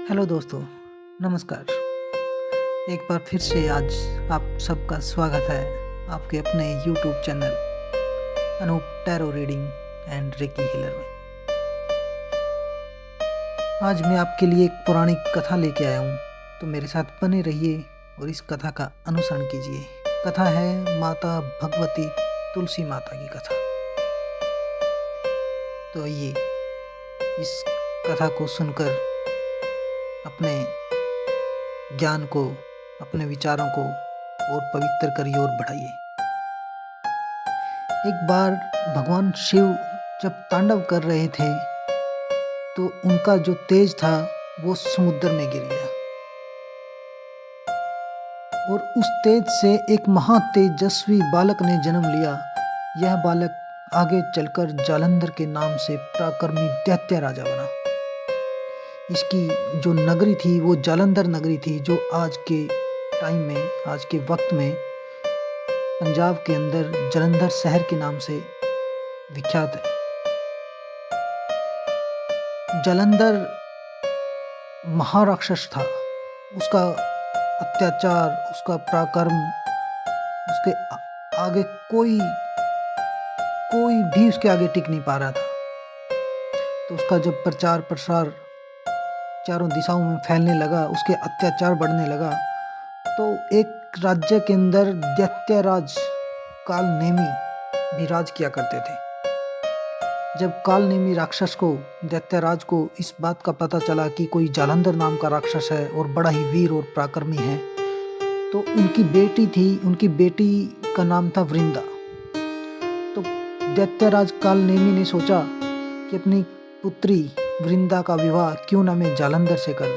Hello दोस्तों, नमस्कार। एक बार फिर से आज आप सबका स्वागत है आपके अपने YouTube channel Anoop tarot reading and reiki healer में। आज मैं आपके लिए एक पौराणिक कथा लेके आया हूँ, तो मेरे साथ बने रहिए और इस कथा का अनुसरण कीजिए। कथा है माता भगवती तुलसी माता की कथा। तो आइए इस कथा को सुनकर अपने ज्ञान को, अपने विचारों को और पवित्र करिए और बढ़ाइए। एक बार भगवान शिव जब तांडव कर रहे थे तो उनका जो तेज था वो समुद्र में गिर गया और उस तेज से एक महातेजस्वी बालक ने जन्म लिया। यह बालक आगे चलकर जालंधर के नाम से पराक्रमी दैत्य राजा बना। इसकी जो नगरी थी वो जालंधर नगरी थी, जो आज के टाइम में, आज के वक्त में पंजाब के अंदर जालंधर शहर के नाम से विख्यात है। जालंधर महाराक्षस था। उसका अत्याचार, उसका पराक्रम, उसके आगे कोई भी उसके आगे टिक नहीं पा रहा था। तो उसका जब प्रचार प्रसार चारों दिशाओं में फैलने लगा, उसके अत्याचार बढ़ने लगा, तो एक राज्य के अंदर दैत्यराज कालनेमी भी राज किया करते थे। जब कालनेमी राक्षस को, दैत्यराज को इस बात का पता चला कि कोई जालंधर नाम का राक्षस है और बड़ा ही वीर और पराक्रमी है, तो उनकी बेटी थी, उनकी बेटी का नाम था वृंदा। तो दैत्यराज कालनेमी ने सोचा कि अपनी पुत्री वृंदा का विवाह क्यों ना मैं जालंधर से कर लूं।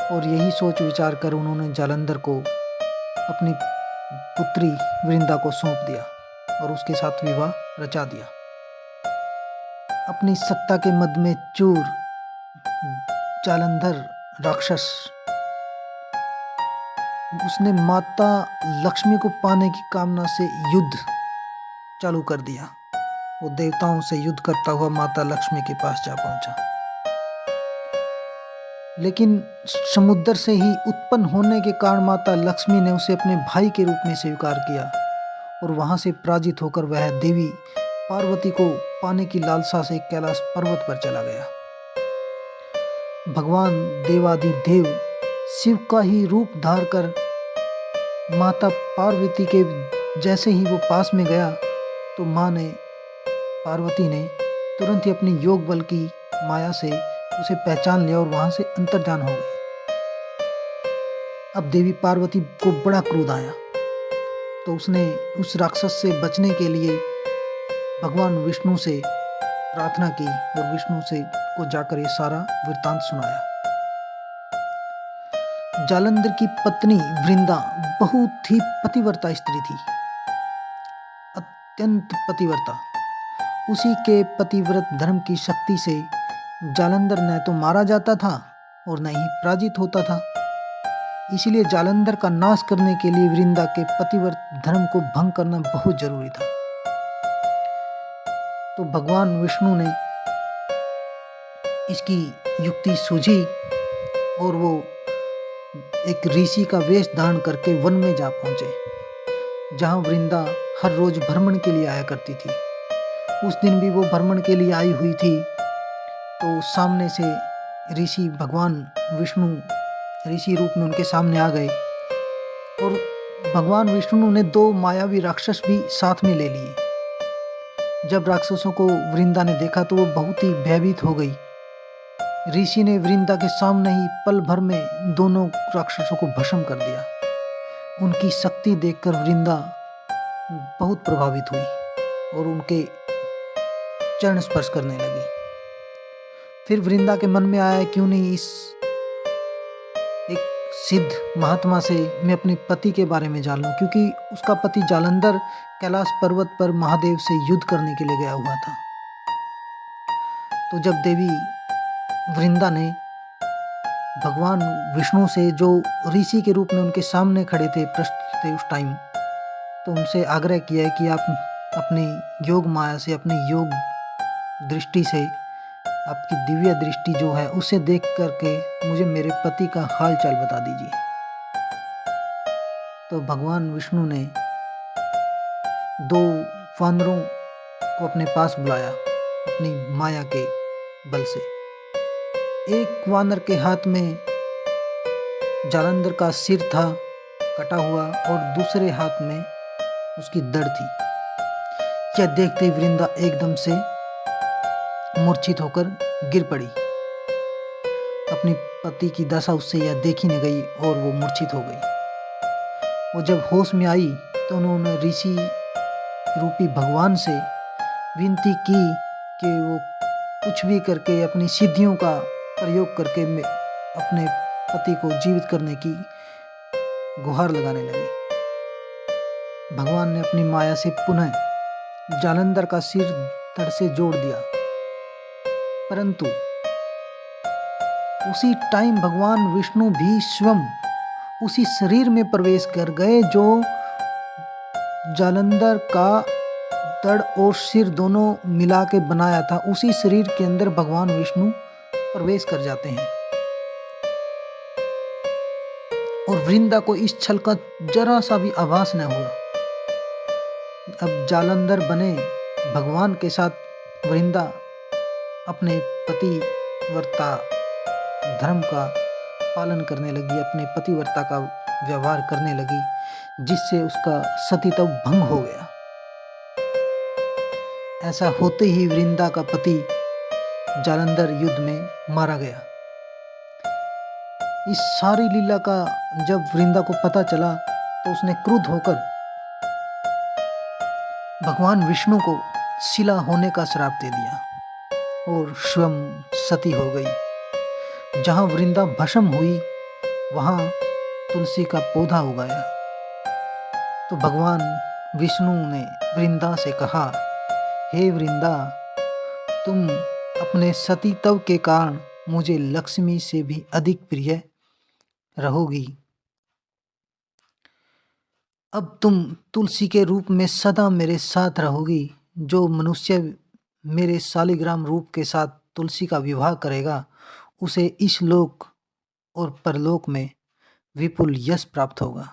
और यही सोच विचार कर उन्होंने जालंधर को अपनी पुत्री वृंदा को सौंप दिया और उसके साथ विवाह रचा दिया। अपनी सत्ता के मद में चूर जालंधर राक्षस, उसने माता लक्ष्मी को पाने की कामना से युद्ध चालू कर दिया। वो देवताओं से युद्ध करता हुआ माता लक्ष्मी के पास जा पहुंचा, लेकिन समुद्र से ही उत्पन्न होने के कारण माता लक्ष्मी ने उसे अपने भाई के रूप में स्वीकार किया और वहां से पराजित होकर वह देवी पार्वती को पाने की लालसा से कैलाश पर्वत पर चला गया। भगवान देवाधिदेव शिव का ही रूप धार कर माता पार्वती के जैसे ही वो पास में गया, तो माँ ने, पार्वती ने तुरंत ही अपनी योग बल की माया से उसे पहचान लिया और वहां से अंतर्धान हो गई। अब देवी पार्वती को बड़ा क्रोध आया, तो उसने उस राक्षस से बचने के लिए भगवान विष्णु से प्रार्थना की और विष्णु से को जाकर ये सारा वृत्तांत सुनाया। जालंधर की पत्नी वृंदा बहुत ही पतिव्रता स्त्री थी, अत्यंत पतिव्रता। उसी के पतिव्रत धर्म की शक्ति से जालंधर न तो मारा जाता था और न ही पराजित होता था। इसीलिए जालंधर का नाश करने के लिए वृंदा के पतिव्रत धर्म को भंग करना बहुत जरूरी था। तो भगवान विष्णु ने इसकी युक्ति सूझी और वो एक ऋषि का वेश धारण करके वन में जा पहुंचे, जहां वृंदा हर रोज भ्रमण के लिए आया करती थी। उस दिन भी वो भ्रमण के लिए आई हुई थी। तो सामने से ऋषि भगवान विष्णु ऋषि रूप में उनके सामने आ गए और भगवान विष्णु ने दो मायावी राक्षस भी साथ में ले लिए। जब राक्षसों को वृंदा ने देखा तो वो बहुत ही भयभीत हो गई। ऋषि ने वृंदा के सामने ही पल भर में दोनों राक्षसों को भस्म कर दिया। उनकी शक्ति देखकर वृंदा बहुत प्रभावित हुई और उनके चरण स्पर्श करने लगी। फिर वृंदा के मन में आया, क्यों नहीं इस एक सिद्ध महात्मा से मैं अपने पति के बारे में जान लूं, क्योंकि उसका पति जालंधर कैलाश पर्वत पर महादेव से युद्ध करने के लिए गया हुआ था। तो जब देवी वृंदा ने भगवान विष्णु से, जो ऋषि के रूप में उनके सामने खड़े थे, प्रस्तुत थे उस टाइम, तो उनसे आग्रह किया है कि आप अपनी योग माया से, अपनी योग दृष्टि से आपकी दिव्य दृष्टि जो है उसे देख करके मुझे मेरे पति का हाल चाल बता दीजिए। तो भगवान विष्णु ने दो वानरों को अपने पास बुलाया अपनी माया के बल से। एक वानर के हाथ में जालंधर का सिर था कटा हुआ और दूसरे हाथ में उसकी दड़ थी। यह देखते ही वृंदा एकदम से मूर्छित होकर गिर पड़ी। अपनी पति की दशा उससे यह देखी नहीं गई और वो मूर्छित हो गई। वो जब होश में आई तो उन्होंने ऋषि रूपी भगवान से विनती की कि वो कुछ भी करके अपनी सिद्धियों का प्रयोग करके अपने पति को जीवित करने की गुहार लगाने लगी। भगवान ने अपनी माया से पुनः जालंधर का सिर धड़ से जोड़ दिया, परंतु उसी टाइम भगवान विष्णु भी स्वयं उसी शरीर में प्रवेश कर गए जो जालंधर का धड़ और सिर दोनों मिला के बनाया था। उसी शरीर के अंदर भगवान विष्णु प्रवेश कर जाते हैं और वृंदा को इस छल का जरा सा भी आभास न हुआ। अब जालंधर बने भगवान के साथ वृंदा अपने पतिव्रता धर्म का पालन करने लगी, अपने पतिव्रता का व्यवहार करने लगी, जिससे उसका सतीत्व भंग हो गया। ऐसा होते ही वृंदा का पति जालंधर युद्ध में मारा गया। इस सारी लीला का जब वृंदा को पता चला तो उसने क्रुद्ध होकर भगवान विष्णु को शिला होने का श्राप दे दिया और स्वयं सती हो गई। जहाँ वृंदा भस्म हुई वहाँ तुलसी का पौधा उगाया। तो भगवान विष्णु ने वृंदा से कहा, हे वृंदा, तुम अपने सतीत्व के कारण मुझे लक्ष्मी से भी अधिक प्रिय रहोगी। अब तुम तुलसी के रूप में सदा मेरे साथ रहोगी। जो मनुष्य मेरे शालिग्राम रूप के साथ तुलसी का विवाह करेगा उसे इस लोक और परलोक में विपुल यश प्राप्त होगा।